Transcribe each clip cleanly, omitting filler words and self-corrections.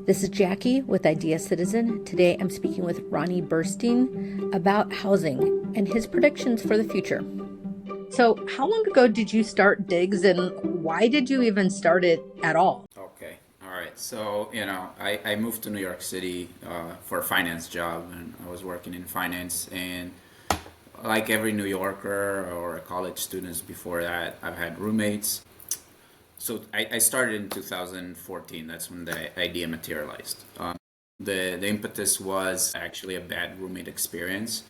This is Jackie with Idea Citizen. Today I'm speaking with Rany Burstein about housing and his predictions for the future. So, how long ago did you start Diggz and why did you even start it at all? Okay, all right. So, I moved to New York City for a finance job, and I was working in finance. And like every New Yorker or college students before that, I've had roommates. So I started in 2014. That's when the idea materialized. The impetus was actually a bad roommate experience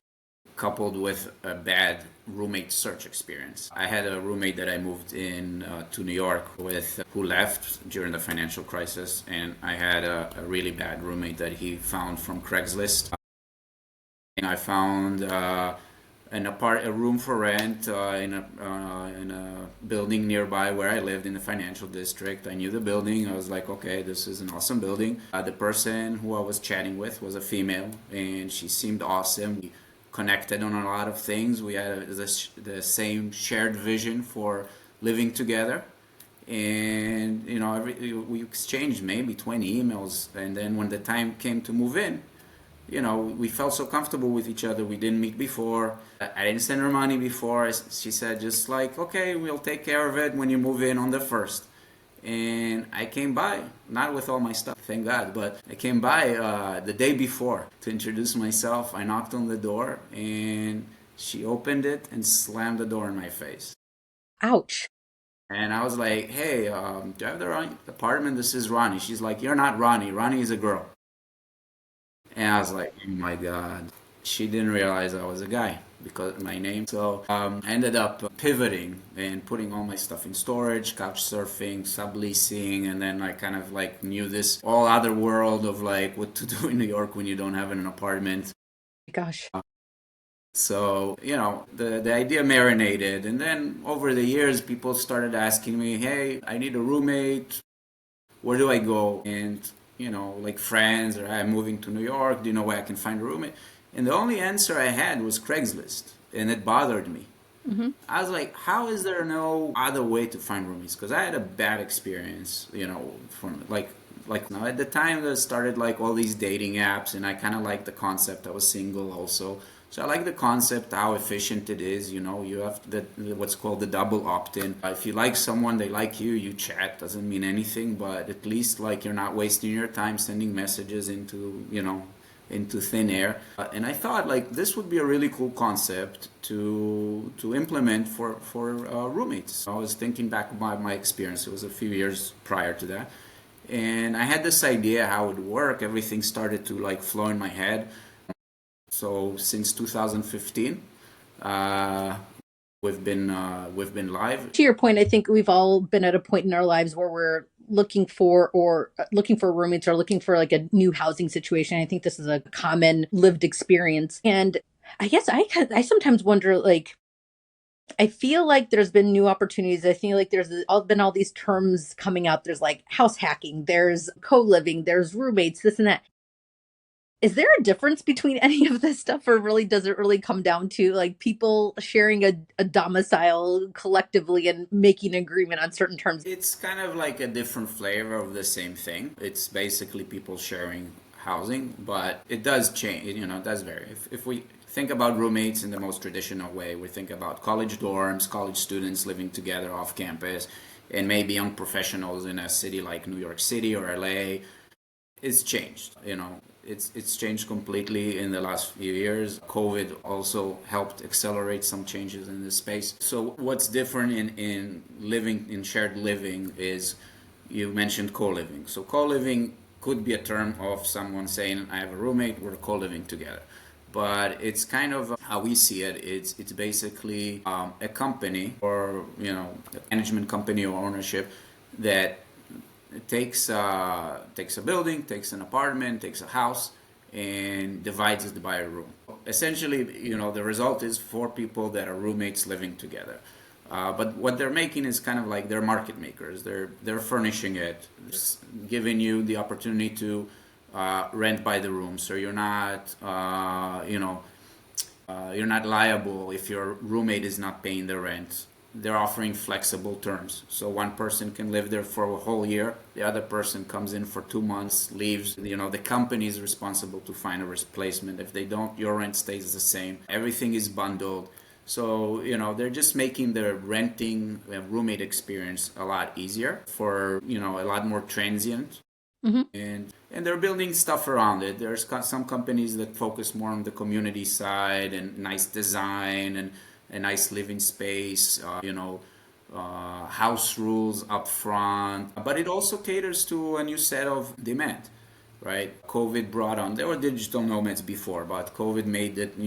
coupled with a bad roommate search experience. I had a roommate that I moved in to New York with who left during the financial crisis, and I had a really bad roommate that he found from Craigslist. And I found a room for rent in a building nearby where I lived in the financial district. I knew the building. I was like, okay, this is an awesome building. The person who I was chatting with was a female, and she seemed awesome. We connected on a lot of things. We had the same shared vision for living together. And we exchanged maybe 20 emails, and then when the time came to move in, we felt so comfortable with each other. We didn't meet before. I didn't send her money before. She said just like, okay, we'll take care of it when you move in on the first. And I came by, not with all my stuff, thank God, but I came by the day before to introduce myself. I knocked on the door, and she opened it and slammed the door in my face. Ouch. And I was like, hey, do you have the right apartment? This is Ronnie. She's like, you're not Ronnie. Ronnie is a girl. And I was like, oh my God. She didn't realize I was a guy because of my name. So I ended up pivoting and putting all my stuff in storage, couch surfing, subleasing, and then I kind of like knew this all other world of like what to do in New York when you don't have an apartment. Gosh. So, the idea marinated. And then over the years, people started asking me, hey, I need a roommate. Where do I go? And like friends, or I'm moving to New York, do you know where I can find a roommate? And the only answer I had was Craigslist, and it bothered me. Mm-hmm. I was like, how is there no other way to find roommates? Because I had a bad experience, from like now at the time that started like all these dating apps, and I kind of liked the concept. I was single also. So I like the concept, how efficient it is. You have what's called the double opt-in. If you like someone, they like you, you chat. Doesn't mean anything, but at least like you're not wasting your time sending messages into thin air. And I thought like this would be a really cool concept to implement for roommates. I was thinking back about my experience. It was a few years prior to that. And I had this idea how it would work. Everything started to like flow in my head. So since 2015, we've been live. To your point, I think we've all been at a point in our lives where we're looking for roommates or looking for like a new housing situation. I think this is a common lived experience. And I guess I sometimes wonder, like, I feel like there's been new opportunities. I feel like been all these terms coming out. There's like house hacking, there's co-living, there's roommates, this and that. Is there a difference between any of this stuff, or really does it really come down to like people sharing a domicile collectively and making an agreement on certain terms? It's kind of like a different flavor of the same thing. It's basically people sharing housing, but it does change, it does vary. If we think about roommates in the most traditional way, we think about college dorms, college students living together off campus, and maybe young professionals in a city like New York City or LA. It's changed, it's changed completely in the last few years. COVID also helped accelerate some changes in this space. So what's different in living in shared living is you mentioned co-living. So co-living could be a term of someone saying, I have a roommate, we're co-living together. But it's kind of how we see it. It's basically a company or a management company or ownership that takes a building, takes an apartment, takes a house, and divides it by a room. Essentially, the result is four people that are roommates living together. But what they're making is kind of like they're market makers. They're furnishing it, giving you the opportunity to rent by the room, so you're not you're not liable if your roommate is not paying the rent they're offering flexible terms. So one person can live there for a whole year, the other person comes in for 2 months, leaves. The company is responsible to find a replacement. If they don't, your rent stays the same. Everything is bundled. So, they're just making the renting roommate experience a lot easier for, a lot more transient. Hmm. And they're building stuff around it. There's some companies that focus more on the community side and nice design and a nice living space, house rules up front. But it also caters to a new set of demand, right? COVID brought on, there were digital nomads before, but COVID made it,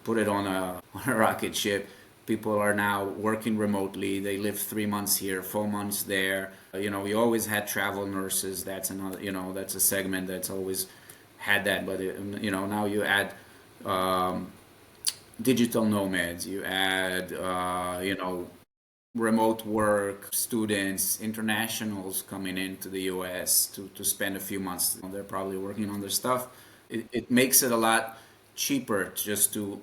put it on a, on a rocket ship. People are now working remotely. They live 3 months here, 4 months there. We always had travel nurses. That's another, that's a segment that's always had that. But, now you add digital nomads, you add, remote work, students, internationals coming into the US to spend a few months. They're probably working on their stuff. It makes it a lot cheaper just to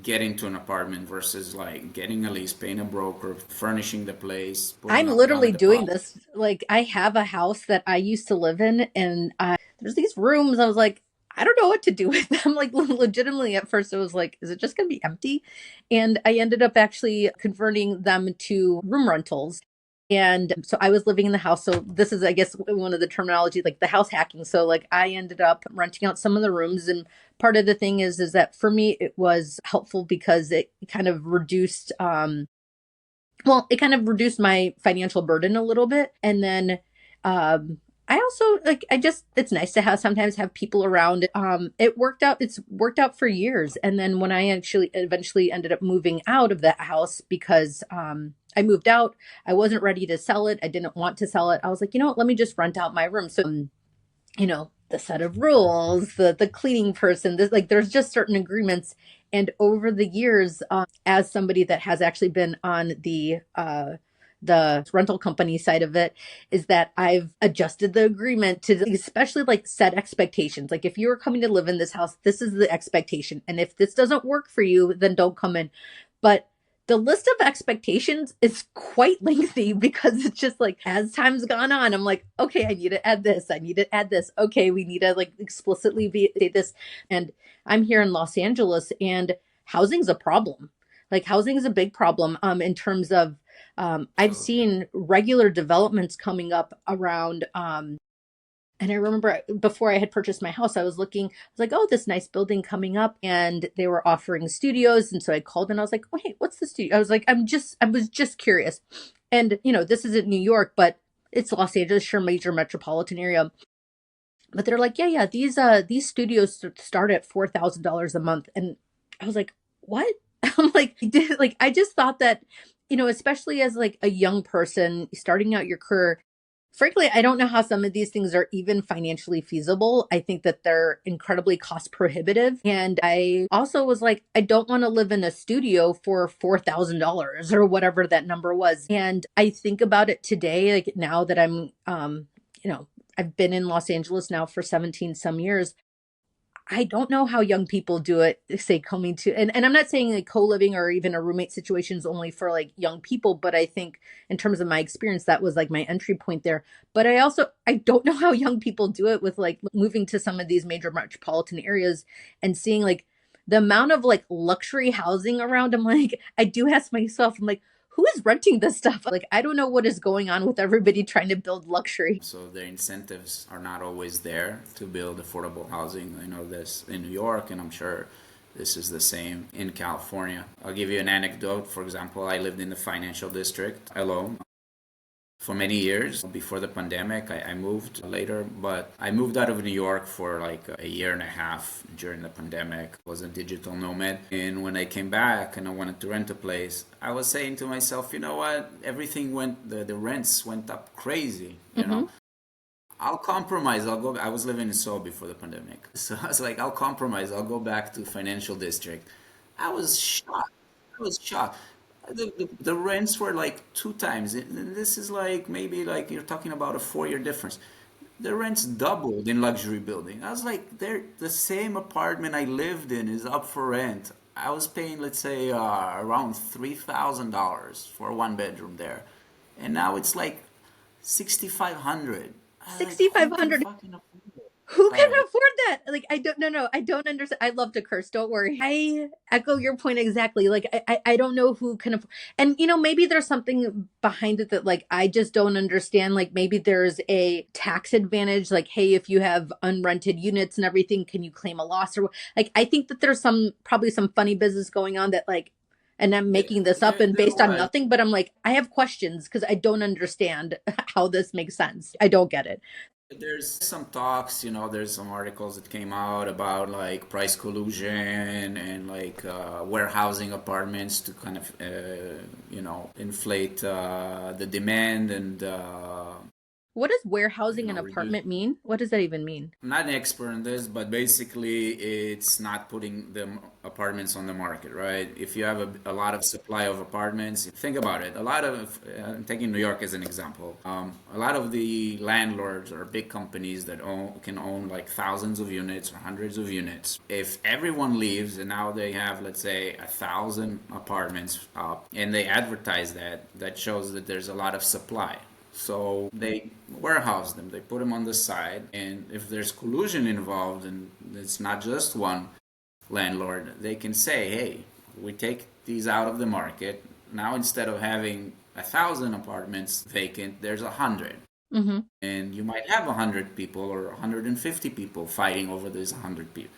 get into an apartment versus like getting a lease, paying a broker, furnishing the place, I'm putting up down a literally doing deposit. this. Like, I have a house that I used to live in, and there's these rooms. I was like, I don't know what to do with them. Like, legitimately, at first, I was like, is it just going to be empty? And I ended up actually converting them to room rentals. And so I was living in the house. So this is, I guess, one of the terminology, like the house hacking. So like I ended up renting out some of the rooms, and part of the thing is that for me it was helpful because it kind of reduced it kind of reduced my financial burden a little bit. And then I also like I just it's nice to have sometimes have people around. It's worked out for years. And then when I actually eventually ended up moving out of that house because I moved out, I wasn't ready to sell it. I didn't want to sell it. I was like, you know what, let me just rent out my room. So the set of rules, the cleaning person, this, like there's just certain agreements. And over the years, as somebody that has actually been on the rental company side of it, is that I've adjusted the agreement to especially like set expectations. Like if you are coming to live in this house, this is the expectation. And if this doesn't work for you, then don't come in. But the list of expectations is quite lengthy because it's just like as time's gone on, I'm like, okay, I need to add this. I need to add this. Okay, we need to like explicitly say this. And I'm here in Los Angeles, and housing's a problem. Like housing is a big problem in terms of I've Absolutely. seen regular developments coming up around and I remember before I had purchased my house, I was like, oh, this nice building coming up, and they were offering studios. And so I called and I was like, oh, hey, what's the studio? I was like, I was just curious. And, this isn't New York, but it's Los Angeles, sure, major metropolitan area. But they're like, yeah, these studios start at $4,000 a month. And I was like, what? I'm like, I just thought that, especially as like a young person starting out your career, frankly, I don't know how some of these things are even financially feasible. I think that they're incredibly cost prohibitive. And I also was like, I don't want to live in a studio for $4,000 or whatever that number was. And I think about it today, like now that you know, I've been in Los Angeles now for 17 some years. I don't know how young people do it, say coming to, and I'm not saying like co-living or even a roommate situation is only for like young people, but I think in terms of my experience, that was like my entry point there. But I don't know how young people do it with like moving to some of these major metropolitan areas and seeing like the amount of like luxury housing around. I'm like, I do ask myself, I'm like, who is renting this stuff? Like, I don't know what is going on with everybody trying to build luxury. So the incentives are not always there to build affordable housing. I know this in New York, and I'm sure this is the same in California. I'll give you an anecdote. For example, I lived in the financial district alone for many years before the pandemic. I moved later, but I moved out of New York for like a year and a half during the pandemic. I was a digital nomad. And when I came back and I wanted to rent a place, I was saying to myself, you know what? Everything the rents went up crazy, Hmm. I'll compromise. I'll go. I was living in Seoul before the pandemic. So I was like, I'll compromise. I'll go back to financial district. I was shocked. I was shocked. The rents were like two times. And this is like maybe like you're talking about a 4 year difference. The rents doubled in luxury building. I was like, they're the same apartment I lived in is up for rent. I was paying, let's say, around $3,000 for a one bedroom there, and now it's like 6,500. Like, who can 6,500. fucking afford it? Who can Like, afford that? Like, I don't, no, no, I don't understand. I love to curse. Don't worry. I echo your point exactly. Like, I don't know who can, and maybe there's something behind it that like, I just don't understand. Like, maybe there's a tax advantage. Like, hey, if you have unrented units and everything, can you claim a loss or like, I think that there's probably some funny business going on that like, and I'm making this up and there based on was. nothing, but I'm like, I have questions because I don't understand how this makes sense. I don't get it. There's some talks, there's some articles that came out about like price collusion and like warehousing apartments to kind of, inflate the demand and, What does warehousing an reduce. apartment mean? What does that even mean? I'm not an expert in this, but basically it's not putting the apartments on the market, right? If you have a lot of supply of apartments, think about it. I'm taking New York as an example. A lot of the landlords or big companies that can own like thousands of units or hundreds of units. If everyone leaves and now they have, let's say, 1,000 apartments up and they advertise that shows that there's a lot of supply. So they warehouse them, they put them on the side, and if there's collusion involved, and it's not just one landlord, they can say, hey, we take these out of the market. Now instead of having 1,000 apartments vacant, there's 100. Mm-hmm. And you might have 100 people or 150 people fighting over these 100 people,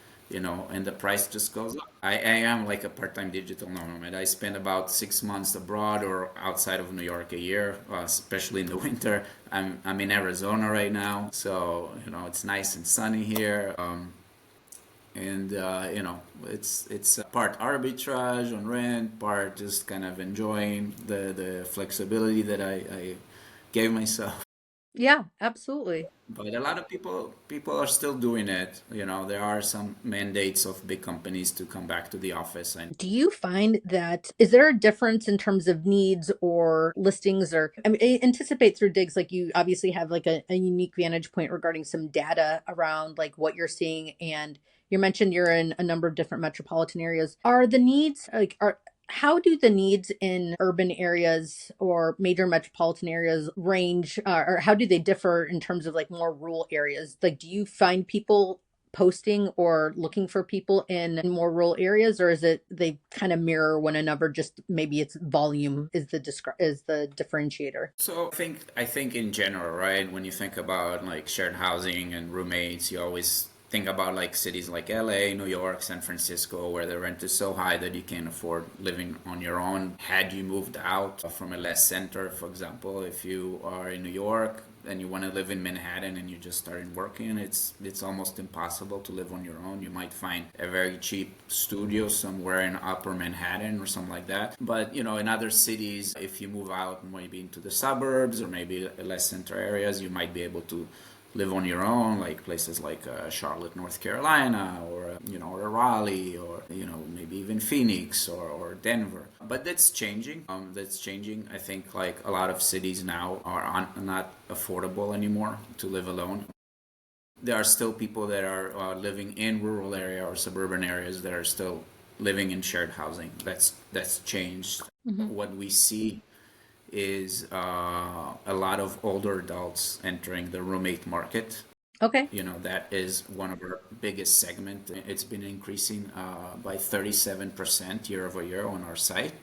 and the price just goes up. I am like a part-time digital nomad. I spend about 6 months abroad or outside of New York a year, especially in the winter. I'm in Arizona right now, so it's nice and sunny here. And it's part arbitrage on rent, part just kind of enjoying the flexibility that I gave myself. Yeah, absolutely. But a lot of people are still doing it. There are some mandates of big companies to come back to the office. And Do you find that is there a difference in terms of needs or listings or I mean I anticipate through Diggz like you obviously have like a unique vantage point regarding some data around like what you're seeing and you mentioned you're in a number of different metropolitan areas. Are the needs like are how do the needs in urban areas or major metropolitan areas range or how do they differ in terms of like more rural areas? Like do you find people posting or looking for people in more rural areas or is it they kind of mirror one another just maybe it's volume is is the differentiator. so I think in general, right? When you think about like shared housing and roommates, you always think about like cities like LA, New York, San Francisco, where the rent is so high that you can't afford living on your own. Had you moved out from a less center, for example, if you are in New York and you want to live in Manhattan and you just started working, it's almost impossible to live on your own. You might find a very cheap studio somewhere in Upper Manhattan or something like that. But in other cities, if you move out maybe into the suburbs or maybe less center areas, you might be able to live on your own, like places like Charlotte, North Carolina, or or Raleigh, or maybe even Phoenix or Denver. But that's changing. That's changing. I think like a lot of cities now are not affordable anymore to live alone. There are still people that are living in rural area or suburban areas that are still living in shared housing. That's changed. Hmm. What we see is a lot of older adults entering the roommate market. Okay. That is one of our biggest segment. It's been increasing by 37% year over year on our site.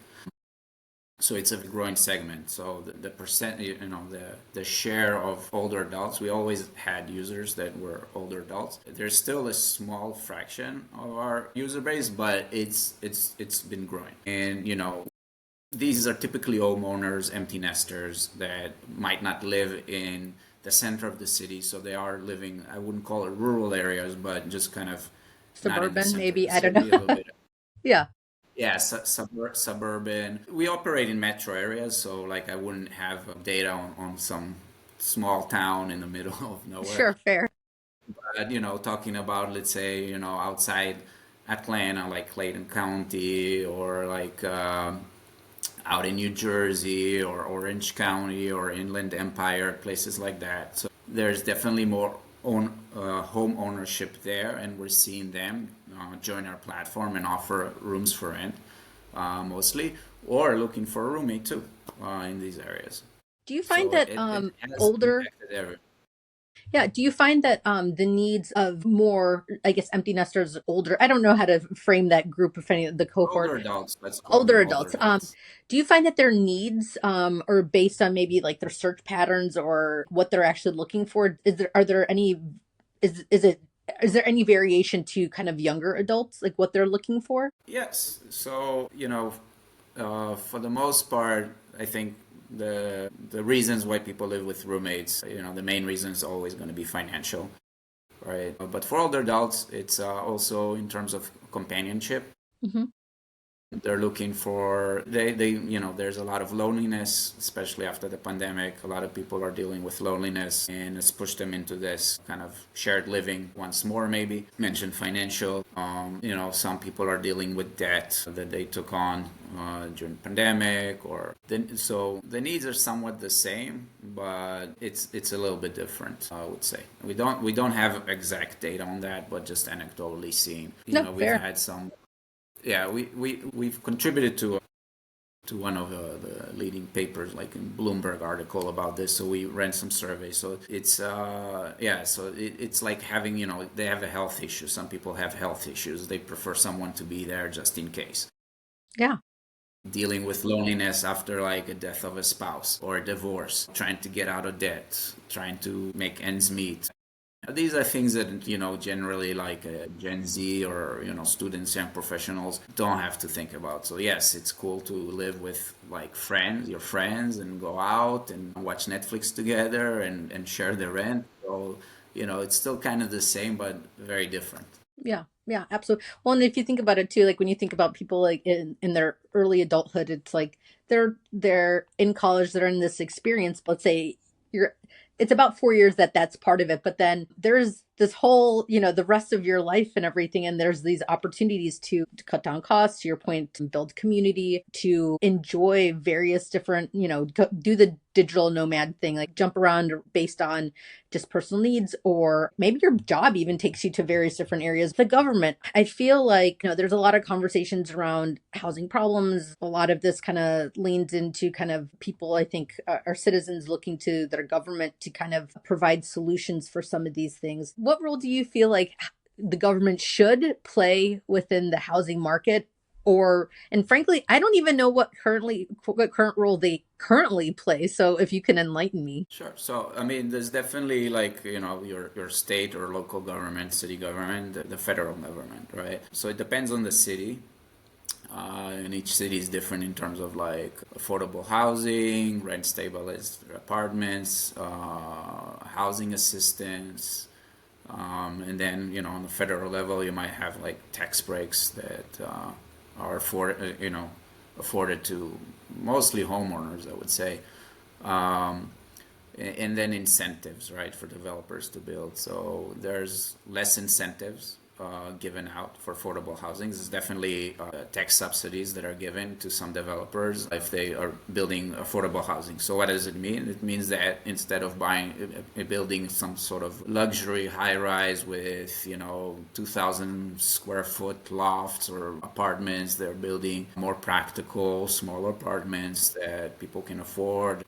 So it's a growing segment. So the percent, the share of older adults, we always had users that were older adults. There's still a small fraction of our user base, but it's been growing. And these are typically homeowners, empty nesters that might not live in the center of the city, so they are living, I wouldn't call it rural areas, but just kind of not in the Suburban center of maybe the I don't city, a little know. bit. Yeah. Yeah, suburban. We operate in metro areas, so like I wouldn't have data on some small town in the middle of nowhere. Sure, fair. But talking about, let's say, outside Atlanta, like Clayton County, or like out in New Jersey or Orange County or Inland Empire, places like that. So there's definitely more home ownership there, and we're seeing them join our platform and offer rooms for rent, mostly, or looking for a roommate too in these areas. Do you find So that it has older impacted everyone. Yeah. Do you find that the needs of more, I guess, empty nesters, older, I don't know how to frame that group of any the cohort, Older adults, let's call older them older adults, adults. do you find that their needs are based on maybe like their search patterns or what they're actually looking for? Are there any is it is there any variation to kind of younger adults, like what they're looking for? Yes. So, for the most part, I think the reasons why people live with roommates, the main reason is always going to be financial, right? But for older adults, it's also in terms of companionship. Hmm. They're looking for there's a lot of loneliness, especially after the pandemic. A lot of people are dealing with loneliness, and it's pushed them into this kind of shared living once more. Maybe mentioned financial. Some people are dealing with debt that they took on during the pandemic, so the needs are somewhat the same, but it's a little bit different. I would say we don't have exact data on that, but just anecdotally seeing. No, We've fair. had some. Yeah, we've contributed to one of the leading papers, like in Bloomberg article about this. So we ran some surveys. So it's it's like having, they have a health issue. Some people have health issues. They prefer someone to be there just in case. Yeah. Dealing with loneliness after like a death of a spouse or a divorce, trying to get out of debt, trying to make ends meet. These are things that, generally like Gen Z or, students, young professionals don't have to think about. So yes, it's cool to live with like your friends, and go out and watch Netflix together and share the rent. So, it's still kind of the same, but very different. Yeah, yeah, absolutely. Well, and if you think about it too, like when you think about people like in their early adulthood, it's like they're in college, they're in this experience. Let's say you're it's about 4 years that's part of it, but then there's this whole, the rest of your life and everything, and there's these opportunities to cut down costs, to your point, to build community, to enjoy various different, do the digital nomad thing, like jump around based on just personal needs, or maybe your job even takes you to various different areas. The government, I feel like, there's a lot of conversations around housing problems. A lot of this kind of leans into kind of people, I think, are citizens looking to their government to kind of provide solutions for some of these things. What role do you feel like the government should play within the housing market? Or, and frankly, I don't even know what current role they currently play. So if you can enlighten me. Sure. So, I mean, there's definitely like, your state or local government, city government, the federal government, right? So it depends on the city. And each city is different in terms of like affordable housing, rent stabilized apartments, housing assistance. And then, on the federal level, you might have like tax breaks that are afforded to mostly homeowners, I would say. Um, and then incentives, right, for developers to build. So there's less incentives given out for affordable housing. There's definitely tax subsidies that are given to some developers if they are building affordable housing. So what does it mean? It means that instead of building some sort of luxury high rise with 2,000 square foot lofts or apartments, they're building more practical, smaller apartments that people can afford.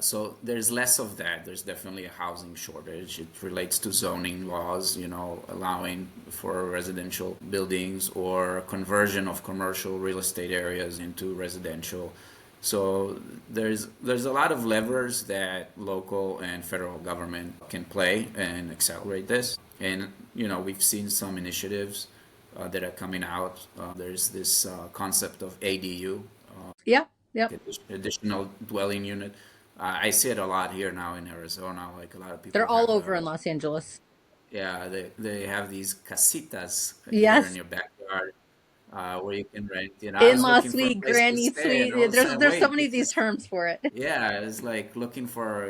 So there's less of that. There's definitely a housing shortage. It relates to zoning laws, allowing for residential buildings or conversion of commercial real estate areas into residential. So there's a lot of levers that local and federal government can play and accelerate this. And we've seen some initiatives that are coming out. There's this concept of ADU, Yeah. Yep. additional dwelling unit. I see it a lot here now in Arizona. Like a lot of They're people all have, over in Los Angeles. yeah, they have these casitas here in Yes. your backyard. where you can rent. You know, I was In-law looking for a suite, place to granny stay, and suite. all of a There's sudden, there's so wait, many of this these is terms for it. yeah, it's like looking for,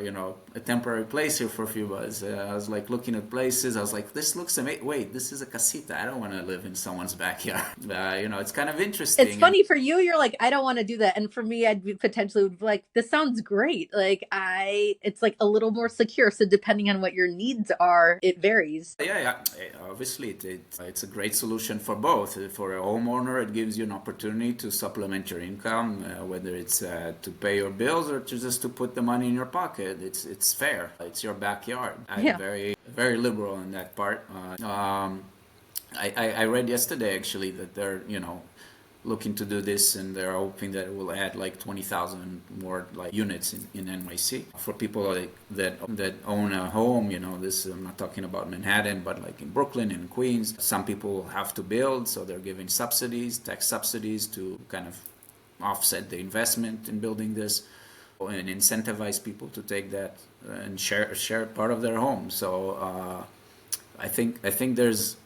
a temporary place here for a few months. I was like looking at places. I was like, this looks amazing. Wait, this is a casita. I don't want to live in someone's backyard. It's kind of It's interesting. And funny for you. You're like, I don't want to do that, and for me, I'd be potentially would be like, this sounds great. It's like a little more secure. So depending on what your needs are, it varies. yeah, yeah, obviously, it's a great solution for both. For a homeowner, it gives you an opportunity to supplement your income, whether it's to pay your bills or to just to put the money in your pocket. It's fair. It's your backyard. I'm Yeah. very liberal in that part. I read yesterday actually that they're looking to do this, and they're hoping that it will add like 20,000 more like units in NYC for people that own a home. This, I'm not talking about Manhattan, but like in Brooklyn and Queens, some people have to build, so they're giving subsidies, tax subsidies, to kind of offset the investment in building this and incentivize people to take that and share part of their home. So I think there's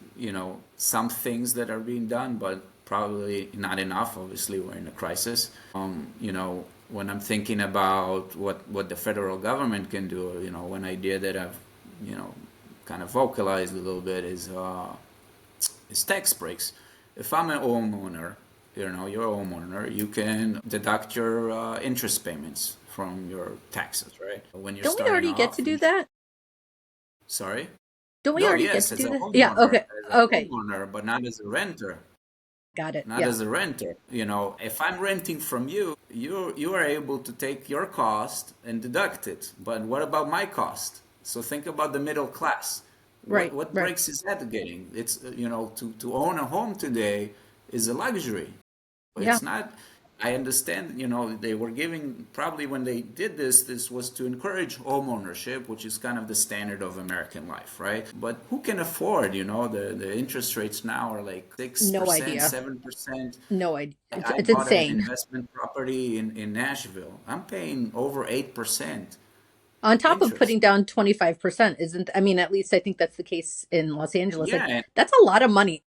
some things that are being done, but probably not enough. Obviously, we're in a crisis. When I'm thinking about what the federal government can do, one idea that I've you know kind of vocalized a little bit is tax breaks. If I'm a homeowner, you're a homeowner, you can deduct your interest payments from your taxes, right? When you're Don't we starting already get to off, do that? sorry. Don't we No, already get yes, to as do a that? Yeah. homeowner, Okay. Okay. but not as a renter. Got it. Not Yeah. as a renter. If I'm renting from you, you are able to take your cost and deduct it. But what about my cost? So think about the middle class. What Right. what Right. breaks is that getting? It's to own a home today is a luxury. Yeah. It's not. I understand, they were giving, probably when they did this was to encourage home ownership, which is kind of the standard of American life, right? But who can afford, the interest rates now are like No 6%, idea. 7%. No idea. I It's bought an insane. investment property in Nashville. I'm paying over 8% On top of interest. putting down 25%, isn't, I mean, at least I think that's the case in Los Angeles. Like, Yeah, that's a lot of money.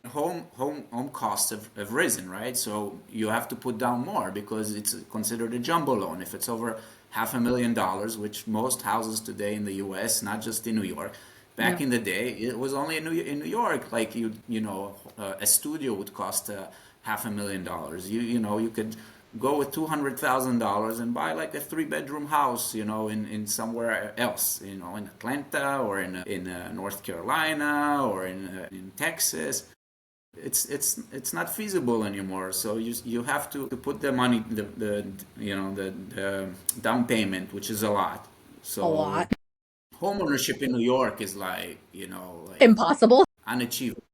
home costs have risen, right? So you have to put down more because it's considered a jumbo loan. If it's over $500,000, which most houses today in the U.S., not just in New York, back Yeah. in the day, it was only in New York. Like a studio would cost $500,000. You could go with $200,000 and buy like a three-bedroom house, in somewhere else, in Atlanta or in North Carolina or in Texas. It's not feasible anymore. So you have to put the money, the down payment, which is a lot. A So lot. home ownership in New York is like Impossible. unachievable.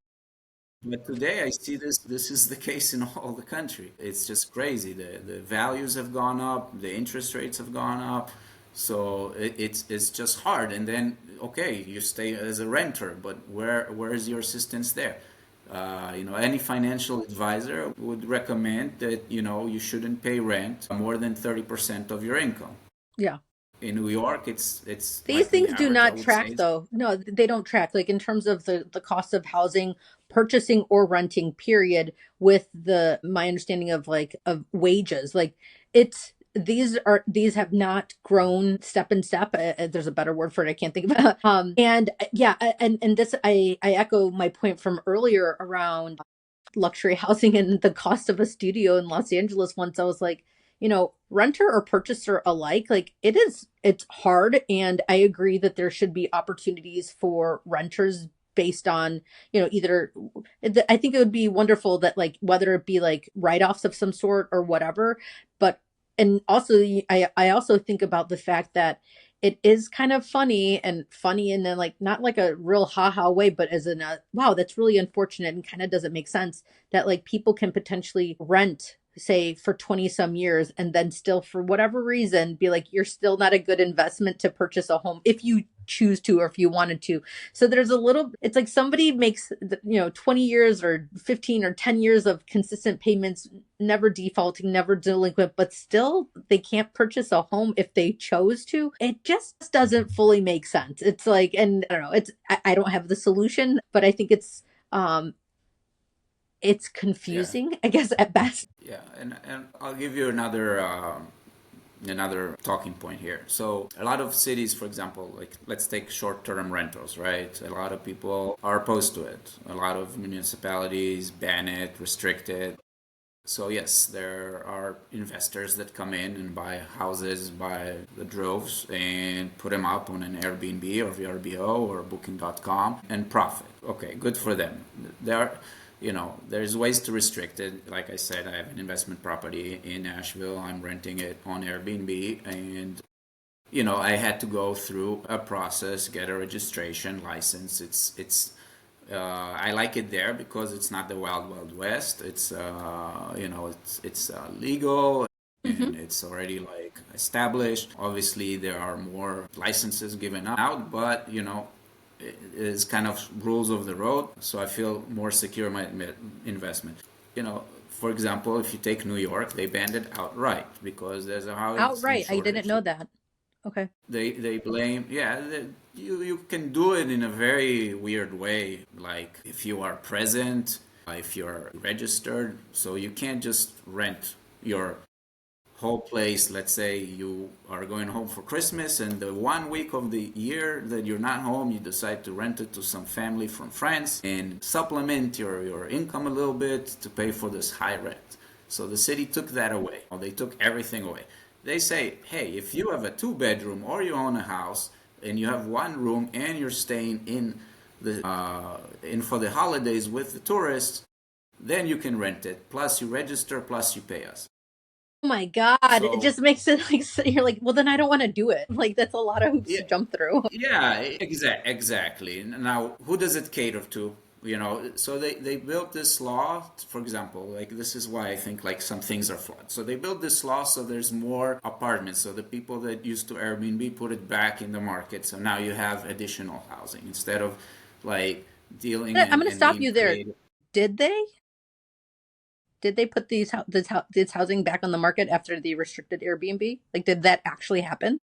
But today I see this is the case in all the country. It's just crazy. The values have gone up, the interest rates have gone up. So it's just hard. And then okay, you stay as a renter, but where is your assistance there? Any financial advisor would recommend that you shouldn't pay rent more than 30% of your income. Yeah. In New York, it's These like the things do average, I not would say, track though. No, they don't track. Like in terms of the cost of housing, purchasing or renting, period, with my understanding of like of wages. Like these have not grown step in step. There's a better word for it. I can't think of it. And yeah, and this I echo my point from earlier around luxury housing and the cost of a studio in Los Angeles. Once I was like, renter or purchaser alike, like it's hard. And I agree that there should be opportunities for renters based on, either, I think it would be wonderful that like, whether it be like write-offs of some sort or whatever, but, and also I also think about the fact that it is kind of funny and then like not like a real haha way, but as in a wow, that's really unfortunate and kind of doesn't make sense that like people can potentially rent say for 20 some years and then still for whatever reason be like you're still not a good investment to purchase a home if you choose to or if you wanted to. So there's a little, it's like somebody makes 20 years or 15 or 10 years of consistent payments, never defaulting, never delinquent, but still they can't purchase a home if they chose to. It just doesn't fully make sense. It's like, and I don't know, I don't have the solution, but I think um it's Yeah, confusing, I guess, at best. yeah, and I'll give you another talking point here. So a lot of cities, for example, like let's take short-term rentals, right? A lot of people are opposed to it. A lot of municipalities ban it, restrict it. So yes, there are investors that come in and buy houses by the droves and put them up on an Airbnb or VRBO or Booking.com and profit. Okay, good for them. There are, there's ways to restrict it. Like I said, I have an investment property in Nashville. I'm renting it on Airbnb, and I had to go through a process, get a registration license. I like it there because it's not the wild wild west. It's legal Hmm. and it's already like established. Obviously, there are more licenses given out, but it is kind of rules of the road. So I feel more secure in my investment. For example, if you take New York, they banned it outright because there's a housing Outright, I didn't shortage. know that. Okay. They blame, yeah, you can do it in a very weird way, like if you are present, if you're registered, so you can't just rent your whole place. Let's say you are going home for Christmas, and the 1 week of the year that you're not home, you decide to rent it to some family from France and supplement your income a little bit to pay for this high rent. So the city took that away. Or they took everything away. They say, hey, if you have a two-bedroom or you own a house and you have one room and you're staying in for the holidays with the tourists, then you can rent it. Plus you register, plus you pay us. Oh my God. It So just makes it like, you're like, well, then I don't want to do it. Like, that's a lot of hoops yeah, to jump through. yeah, exactly. Now, who does it cater to? So they built this law, for example, like this is why I think like some things are flawed. So they built this law so there's more apartments. So the people that used to Airbnb put it back in the market. So now you have additional housing instead of like dealing I'm and, going to and stop being you there. creative. Did they? Did they put this housing back on the market after the restricted Airbnb? Like, did that actually happen?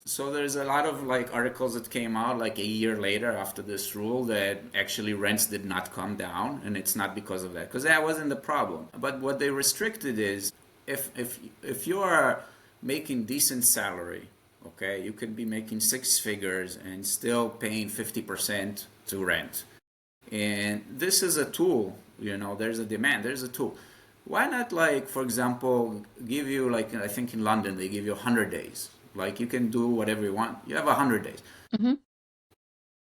So there's a lot of like articles that came out like a year later after this rule that actually rents did not come down, and it's not because of that, because that wasn't the problem. But what they restricted is if you are making decent salary, okay, you could be making six figures and still paying 50% to rent. And this is a tool, there's a demand, there's a tool. Why not, like, for example, give you, like, I think in London, they give you 100 days. Like, you can do whatever you want. You have 100 days. Hmm.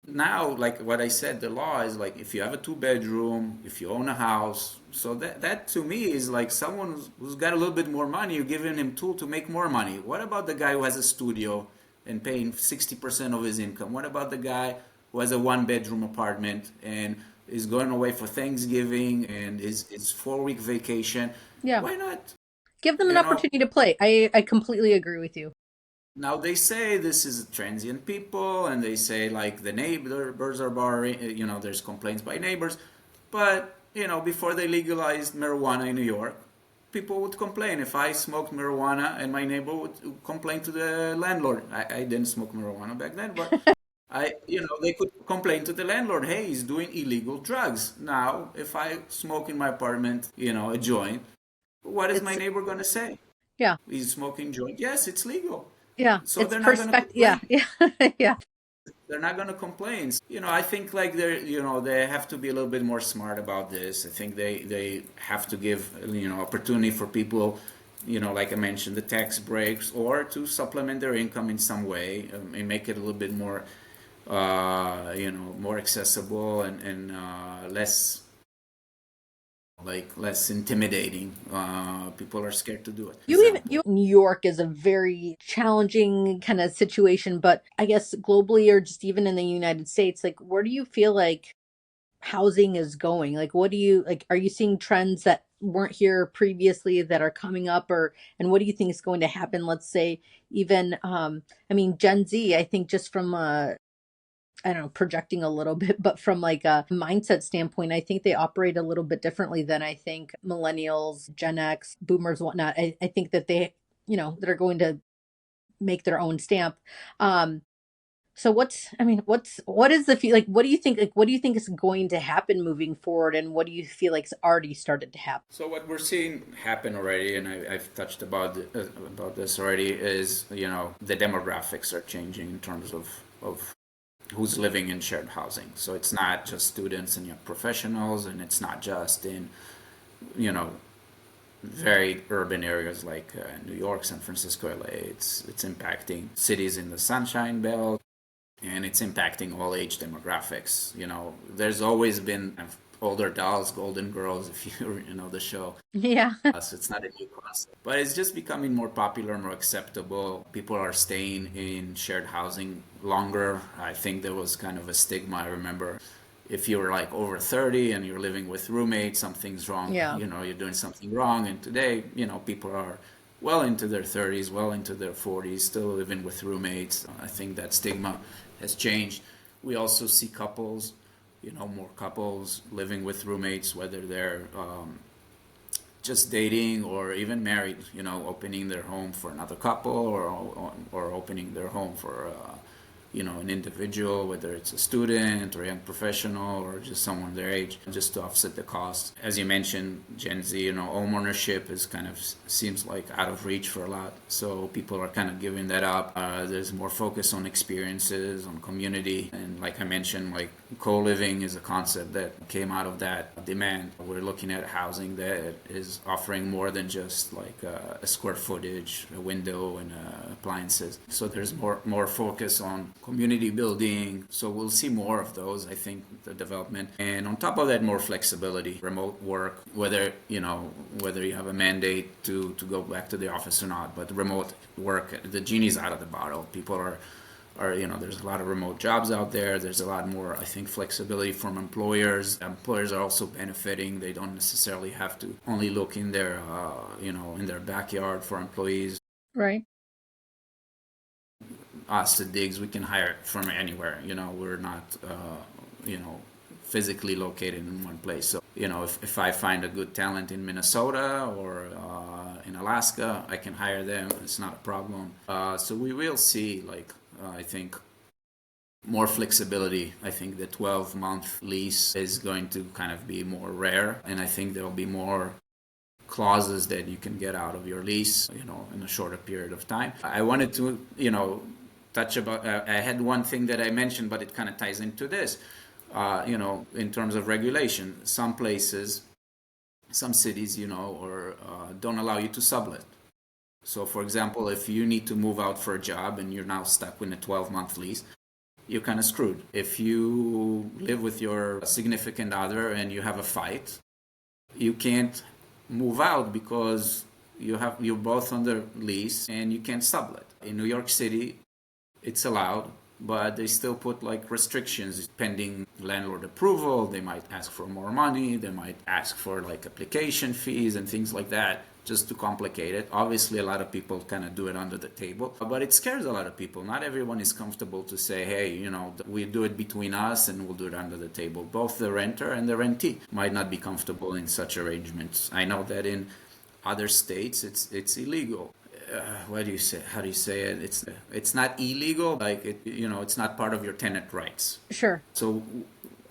Now, like what I said, the law is like if you have a two-bedroom, if you own a house, so that to me is like someone who's got a little bit more money, you're giving him tool to make more money. What about the guy who has a studio and paying 60% of his income? What about the guy who has a one-bedroom apartment and is going away for Thanksgiving and is 4 week vacation? Yeah. Why not? Give them an You know, opportunity to play. I completely agree with you. Now they say this is transient people, and they say like the neighbors are barring. There's complaints by neighbors, but before they legalized marijuana in New York, people would complain if I smoked marijuana, and my neighbor would complain to the landlord. I didn't smoke marijuana back then, but they could complain to the landlord. Hey, he's doing illegal drugs. Now, if I smoke in my apartment, a joint, what is my It's neighbor gonna say? yeah, He's smoking joint. Yes, it's legal. yeah. So It's they're not going to perspective. Yeah, complain. yeah, yeah. They're not going to complain. I think like they have to be a little bit more smart about this. I think they have to give opportunity for people, like I mentioned, the tax breaks or to supplement their income in some way and make it a little bit more more accessible and less intimidating. People are scared to do it. New York is a very challenging kind of situation, but I guess globally or just even in the United States, like where do you feel like housing is going? Like what do you like, are you seeing trends that weren't here previously that are coming up, or and what do you think is going to happen? Let's say even I mean Gen Z, I think just from I don't know, projecting a little bit, but from like a mindset standpoint, I think they operate a little bit differently than I think millennials, Gen X, boomers, whatnot. I think that they, that are going to make their own stamp. Um, So what is the feel like? What do you think? Like, what do you think is going to happen moving forward, and what do you feel like's already started to happen? So what we're seeing happen already, and I've touched about this already, is the demographics are changing in terms of who's living in shared housing. So it's not just students and young professionals, and it's not just in you know very urban areas like New York, San Francisco, LA. It's impacting cities in the Sunshine Belt, and it's impacting all age demographics. There's always been older dolls, golden girls, if you know the show. Yeah. So it's not a new concept, but it's just becoming more popular, more acceptable. People are staying in shared housing longer. I think there was kind of a stigma. I remember if you were like over 30 and you're living with roommates, something's wrong. Yeah. You're doing something wrong. And today, people are well into their 30s, well into their 40s, still living with roommates. I think that stigma has changed. We also see couples, more couples living with roommates, whether they're just dating or even married, opening their home for another couple, or opening their home for an individual, whether it's a student or a young professional or just someone their age, just to offset the cost. As you mentioned, Gen Z, home ownership is kind of seems like out of reach for a lot. So people are kind of giving that up. There's more focus on experiences, on community. And like I mentioned, like co-living is a concept that came out of that demand. We're looking at housing that is offering more than just like a square footage, a window, and appliances. So there's more focus on community building. So we'll see more of those, I think, the development. And on top of that, more flexibility, remote work, whether you have a mandate to go back to the office or not, but remote work, the genie's out of the bottle. People are there's a lot of remote jobs out there. There's a lot more, I think, flexibility from employers. Employers are also benefiting. They don't necessarily have to only look in their in their backyard for employees. Right. Us at Diggz, we can hire from anywhere. We're not physically located in one place. So if I find a good talent in Minnesota or in Alaska, I can hire them. It's not a problem. So we will see, like, I think, more flexibility. I think the 12-month lease is going to kind of be more rare, and I think there will be more clauses that you can get out of your lease, in a shorter period of time. I wanted to, touch about. I had one thing that I mentioned, but it kind of ties into this. In terms of regulation, some places, some cities, or don't allow you to sublet. So, for example, if you need to move out for a job and you're now stuck with a 12-month lease, you're kind of screwed. If you live with your significant other and you have a fight, you can't move out because you're both under lease and you can't sublet. In New York City, it's allowed, but they still put like restrictions pending landlord approval. They might ask for more money. They might ask for like application fees and things like that, just to complicate it. Obviously, a lot of people kind of do it under the table, but it scares a lot of people. Not everyone is comfortable to say, hey, we do it between us and we'll do it under the table. Both the renter and the rentee might not be comfortable in such arrangements. I know that in other states, it's illegal. What do you say? How do you say it? It's not illegal. Like it's not part of your tenant rights. Sure. So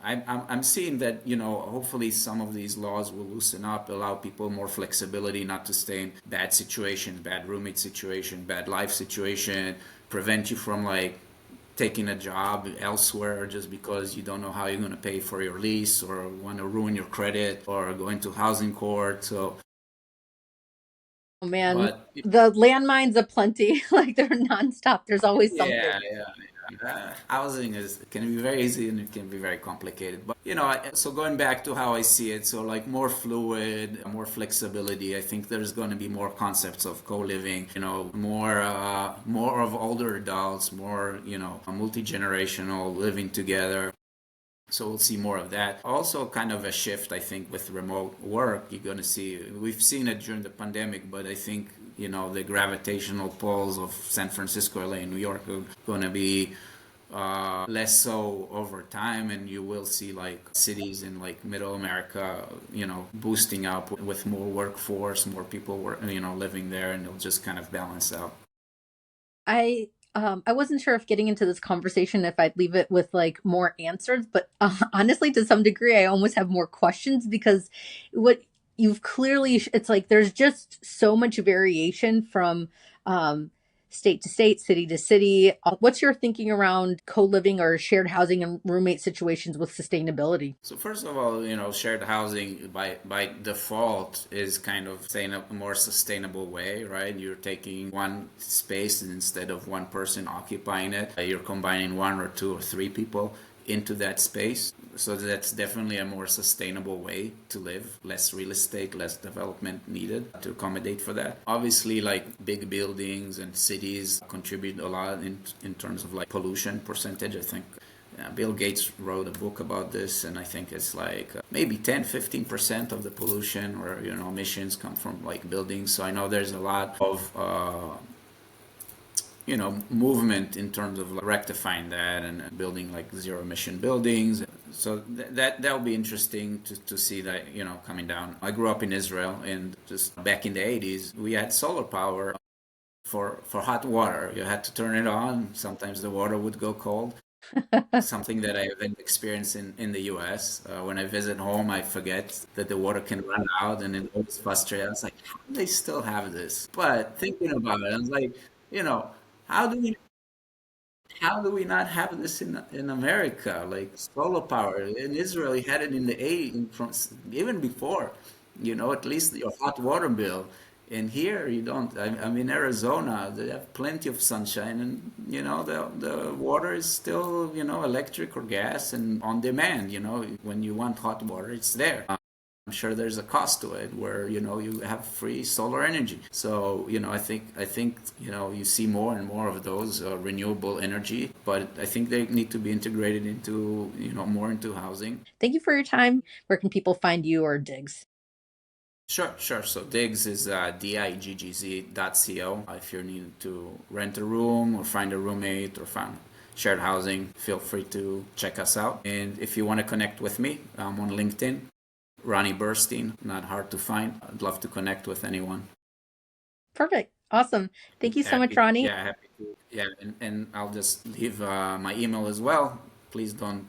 I'm seeing that hopefully some of these laws will loosen up, allow people more flexibility, not to stay in bad situations, bad roommate situation, bad life situation, prevent you from like taking a job elsewhere just because you don't know how you're going to pay for your lease, or want to ruin your credit, or going to housing court. So. Oh man, But the landmines aplenty. Like they're nonstop. There's always something. yeah. Housing can be very easy and it can be very complicated. But so going back to how I see it, so like more fluid, more flexibility. I think there's going to be more concepts of co-living. More of older adults, more multi-generational living together. So we'll see more of that. Also, kind of a shift, I think, with remote work. You're going to see, we've seen it during the pandemic, but I think, the gravitational pulls of San Francisco, LA, and New York are going to be less so over time. And you will see like cities in like middle America, boosting up with more workforce, more people living there, and it'll just kind of balance out. I I wasn't sure if getting into this conversation, if I'd leave it with like more answers, but honestly, to some degree, I almost have more questions because what you've clearly, it's like there's just so much variation from um, state to state, city to city. What's your thinking around co living or shared housing and roommate situations with sustainability? So first of all, shared housing by default is kind of saying a more sustainable way, right? You're taking one space and instead of one person occupying it, you're combining one or two or three people into that space. So that's definitely a more sustainable way to live. Less real estate, less development needed to accommodate for that. Obviously, like big buildings and cities contribute a lot in terms of like pollution percentage. I think Bill Gates wrote a book about this, and I think it's like maybe 10-15% of the pollution or emissions come from like buildings. So I know there's a lot of movement in terms of like rectifying that and building like zero emission buildings. So that'll be interesting to see that coming down. I grew up in Israel, and just back in the 80s, we had solar power for hot water. You had to turn it on. Sometimes the water would go cold. Something that I haven't experienced in the US. When I visit home, I forget that the water can run out, and it always frustrates. I was like, how do they still have this? But thinking about it, I was like, you know, how do we not have this in America? Like solar power in Israel, you had it in the 80s, from even before. At least your hot water bill. And here you don't. I'm in Arizona. They have plenty of sunshine, and the water is still electric or gas and on demand. When you want hot water, it's there. I'm sure there's a cost to it where you have free solar energy. So I think you see more and more of those renewable energy, but I think they need to be integrated into more into housing. Thank you for your time. Where can people find you or Diggz? Sure, sure. So Diggz is diggz.co. If you're needing to rent a room or find a roommate or find shared housing, feel free to check us out. And if you want to connect with me, I'm on LinkedIn, Rany Burstein. Not hard to find. I'd love to connect with anyone. Perfect. Awesome. Thank you so much, Rany. Happy to. Yeah, and I'll just leave my email as well. Please don't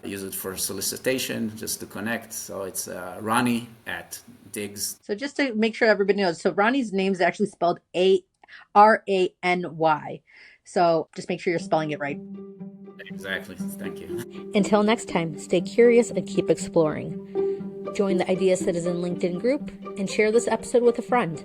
use it for solicitation, just to connect. So it's Rany at Diggz. So just to make sure everybody knows, so Ronnie's name is actually spelled Rany. So just make sure you're spelling it right. Exactly. Thank you. Until next time, stay curious and keep exploring. Join the Idea Citizen LinkedIn group and share this episode with a friend.